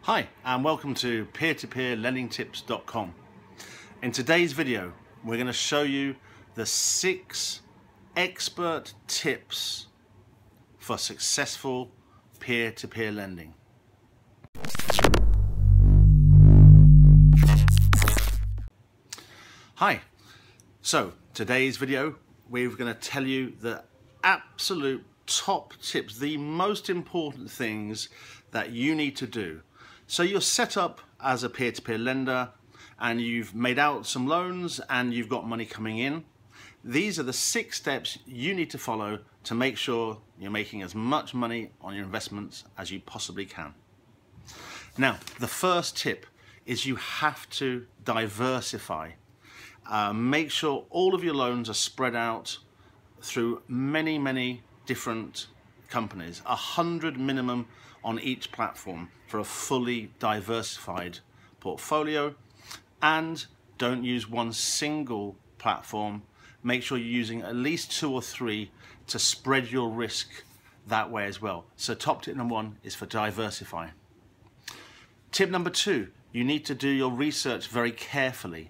Hi, and welcome to p2plendingtips.com. In today's video, we're going to show you the 6 expert tips for successful peer-to-peer lending. Hi, so today's video, we're going to tell you the absolute top tips, the most important things that you need to do. So you're set up as a peer-to-peer lender and you've made out some loans and you've got money coming in. These are the 6 steps you need to follow to make sure you're making as much money on your investments as you possibly can. Now, the first tip is you have to diversify. Make sure all of your loans are spread out through many different companies, 100 minimum on each platform for a fully diversified portfolio. And don't use one single platform. Make sure you're using at least 2 or 3 to spread your risk that way as well. So top tip number 1 is for diversify. Tip number 2, you need to do your research very carefully.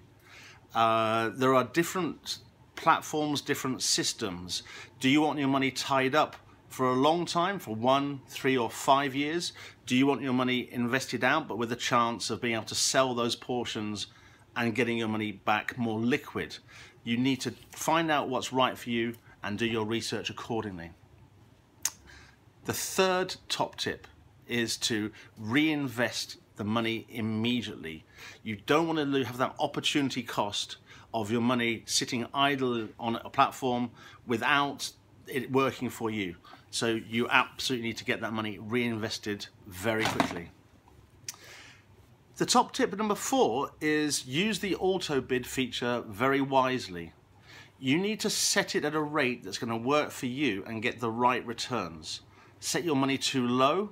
There are different platforms, different systems. Do you want your money tied up for a long time, for 1, 3 or 5 years? Do you want your money invested out but with a chance of being able to sell those portions and getting your money back more liquid? You need to find out what's right for you and do your research accordingly. The third top tip is to reinvest the money immediately. You don't want to have that opportunity cost of your money sitting idle on a platform without it working for you. So you absolutely need to get that money reinvested very quickly. The top tip number 4 is use the auto bid feature very wisely. You need to set it at a rate that's going to work for you and get the right returns. Set your money too low,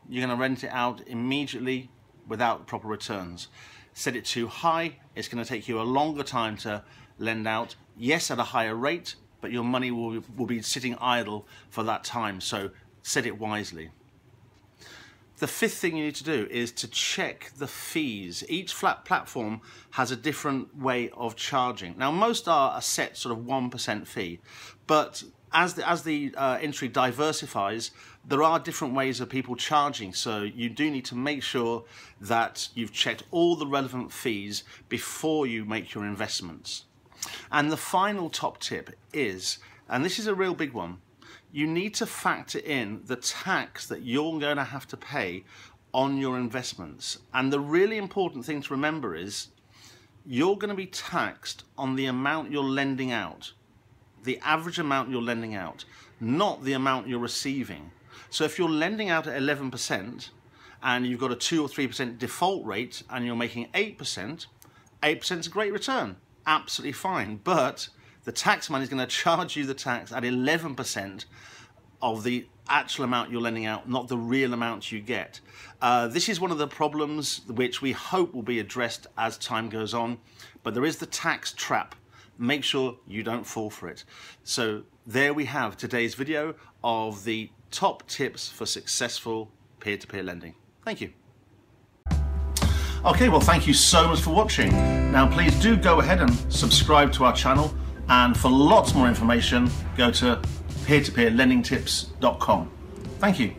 you're going to rent it out immediately without proper returns. Set it too high, it's going to take you a longer time to lend out. Yes, at a higher rate, but your money will be sitting idle for that time, so set it wisely. The 5th thing you need to do is to check the fees. Each flat platform has a different way of charging. Now, most are a set sort of 1% fee, but as the industry diversifies, there are different ways of people charging, so you do need to make sure that you've checked all the relevant fees before you make your investments. And the final top tip is, and this is a real big one, you need to factor in the tax that you're going to have to pay on your investments. And the really important thing to remember is you're going to be taxed on the amount you're lending out, the average amount you're lending out, not the amount you're receiving. So if you're lending out at 11% and you've got a 2 or 3% default rate and you're making 8%, 8% is a great return. Absolutely fine, but the tax man is going to charge you the tax at 11% of the actual amount you're lending out, not the real amount you get. This is one of the problems which we hope will be addressed as time goes on, but there is the tax trap. Make sure you don't fall for it. So there we have today's video of the top tips for successful peer-to-peer lending. Thank you. Okay, well, thank you so much for watching. Now, please do go ahead and subscribe to our channel. And for lots more information, go to p2plendingtips.com. Thank you.